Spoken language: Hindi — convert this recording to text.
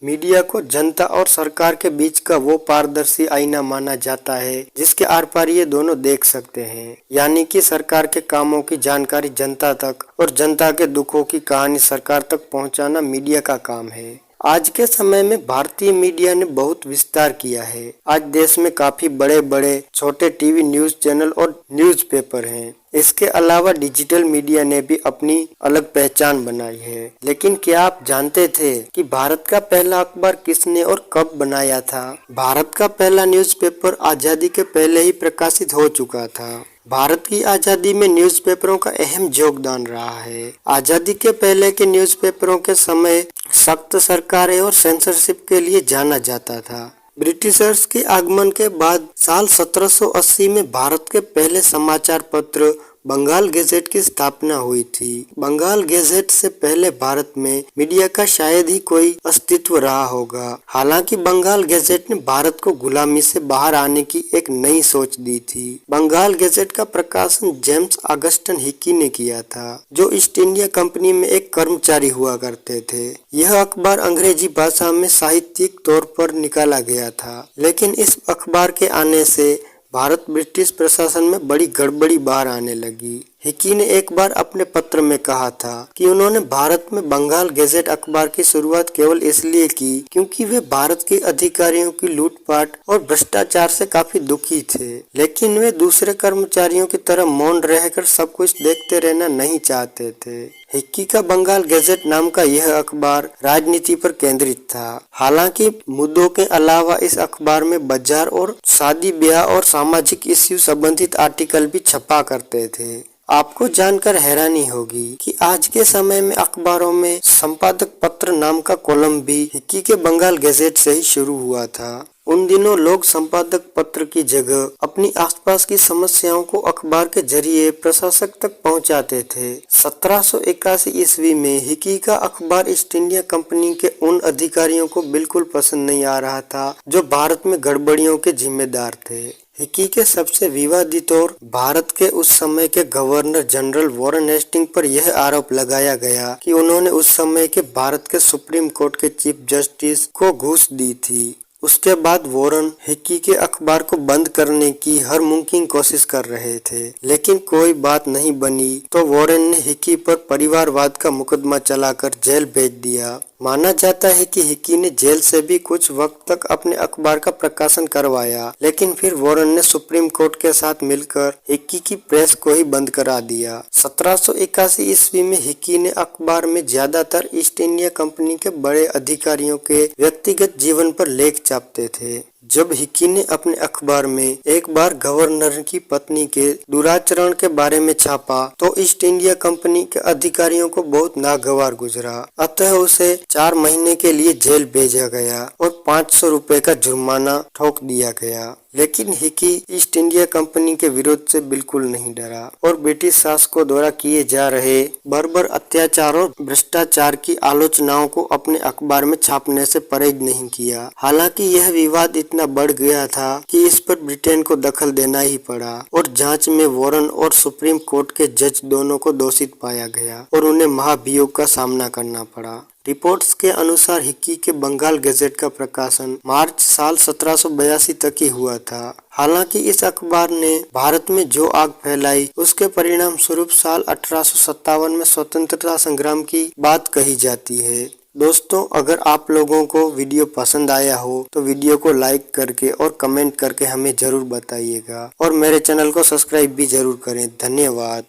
मीडिया को जनता और सरकार के बीच का वो पारदर्शी आईना माना जाता है जिसके आर पार ये दोनों देख सकते हैं। यानी कि सरकार के कामों की जानकारी जनता तक और जनता के दुखों की कहानी सरकार तक पहुंचाना मीडिया का काम है। आज के समय में भारतीय मीडिया ने बहुत विस्तार किया है। आज देश में काफी बड़े बड़े छोटे टीवी न्यूज चैनल और न्यूज़पेपर हैं। इसके अलावा डिजिटल मीडिया ने भी अपनी अलग पहचान बनाई है। लेकिन क्या आप जानते थे कि भारत का पहला अखबार किसने और कब बनाया था? भारत का पहला न्यूज़पेपर आजादी के पहले ही प्रकाशित हो चुका था। भारत की आजादी में न्यूज़पेपरों का अहम योगदान रहा है। आजादी के पहले के न्यूज़पेपरों के समय सख्त सरकारें और सेंसरशिप के लिए जाना जाता था। ब्रिटिशर्स के आगमन के बाद साल 1780 में भारत के पहले समाचार पत्र बंगाल गैजेट की स्थापना हुई थी। बंगाल गैजेट से पहले भारत में मीडिया का शायद ही कोई अस्तित्व रहा होगा। हालांकि बंगाल गैजेट ने भारत को गुलामी से बाहर आने की एक नई सोच दी थी। बंगाल गैजेट का प्रकाशन जेम्स ऑगस्टन हिकी ने किया था, जो ईस्ट इंडिया कंपनी में एक कर्मचारी हुआ करते थे। यह अखबार अंग्रेजी भाषा में साहित्यिक तौर पर निकाला गया था, लेकिन इस अखबार के आने से भारत ब्रिटिश प्रशासन में बड़ी गड़बड़ी बाहर आने लगी। हिकी ने एक बार अपने पत्र में कहा था कि उन्होंने भारत में बंगाल गैजेट अखबार की शुरुआत केवल इसलिए की क्योंकि वे भारत के अधिकारियों की लूटपाट और भ्रष्टाचार से काफी दुखी थे। लेकिन वे दूसरे कर्मचारियों की तरह मौन रहकर सब कुछ देखते रहना नहीं चाहते थे। हिक्की का बंगाल गैजेट नाम का यह अखबार राजनीति पर केंद्रित था। हालांकि मुद्दों के अलावा इस अखबार में बाजार और शादी ब्याह और सामाजिक इश्यू संबंधित आर्टिकल भी छपा करते थे। आपको जानकर हैरानी होगी कि आज के समय में अखबारों में संपादक पत्र नाम का कॉलम भी हिक्की के बंगाल गैजेट से ही शुरू हुआ था। उन दिनों लोग संपादक पत्र की जगह अपनी आसपास की समस्याओं को अखबार के जरिए प्रशासक तक पहुंचाते थे। 1781 ईस्वी में हिक्की का अखबार ईस्ट इंडिया कंपनी के उन अधिकारियों को बिल्कुल पसंद नहीं आ रहा था जो भारत में गड़बड़ियों के जिम्मेदार थे। हिक्की के सबसे विवादित और भारत के उस समय के गवर्नर जनरल वॉरेन हेस्टिंग पर यह आरोप लगाया गया कि उन्होंने उस समय के भारत के सुप्रीम कोर्ट के चीफ जस्टिस को घूस दी थी। उसके बाद वॉरेन हिक्की के अखबार को बंद करने की हर मुमकिन कोशिश कर रहे थे, लेकिन कोई बात नहीं बनी तो वॉरेन ने हिक्की पर परिवारवाद का मुकदमा चलाकर जेल भेज दिया। माना जाता है कि हिक्की ने जेल से भी कुछ वक्त तक अपने अखबार का प्रकाशन करवाया, लेकिन फिर वॉरेन ने सुप्रीम कोर्ट के साथ मिलकर हिक्की की प्रेस को ही बंद करा दिया। 1781 ईस्वी में हिक्की ने अखबार में ज्यादातर ईस्ट इंडिया कंपनी के बड़े अधिकारियों के व्यक्तिगत जीवन पर लेख छापते थे। जब हिक्की ने अपने अखबार में एक बार गवर्नर की पत्नी के दुराचरण के बारे में छापा तो ईस्ट इंडिया कंपनी के अधिकारियों को बहुत नागवार गुजरा। अतः उसे 4 महीने के लिए जेल भेजा गया और 500 रुपए का जुर्माना ठोक दिया गया। लेकिन हिक्की ईस्ट इंडिया कंपनी के विरोध से बिल्कुल नहीं डरा और ब्रिटिश शासकों द्वारा किए जा रहे बर्बर अत्याचार और भ्रष्टाचार की आलोचनाओं को अपने अखबार में छापने से परहेज नहीं किया। हालांकि यह विवाद इतना बढ़ गया था कि इस पर ब्रिटेन को दखल देना ही पड़ा और जांच में वॉरेन और सुप्रीम कोर्ट के जज दोनों को दोषित पाया गया और उन्हें महाभियोग का सामना करना पड़ा। रिपोर्ट्स के अनुसार हिक्की के बंगाल गैजेट का प्रकाशन मार्च साल 1782 तक ही हुआ था। हालांकि इस अखबार ने भारत में जो आग फैलाई उसके परिणाम स्वरूप साल 1857 में स्वतंत्रता संग्राम की बात कही जाती है। दोस्तों, अगर आप लोगों को वीडियो पसंद आया हो तो वीडियो को लाइक करके और कमेंट करके हमें जरूर बताइएगा और मेरे चैनल को सब्सक्राइब भी जरूर करें। धन्यवाद।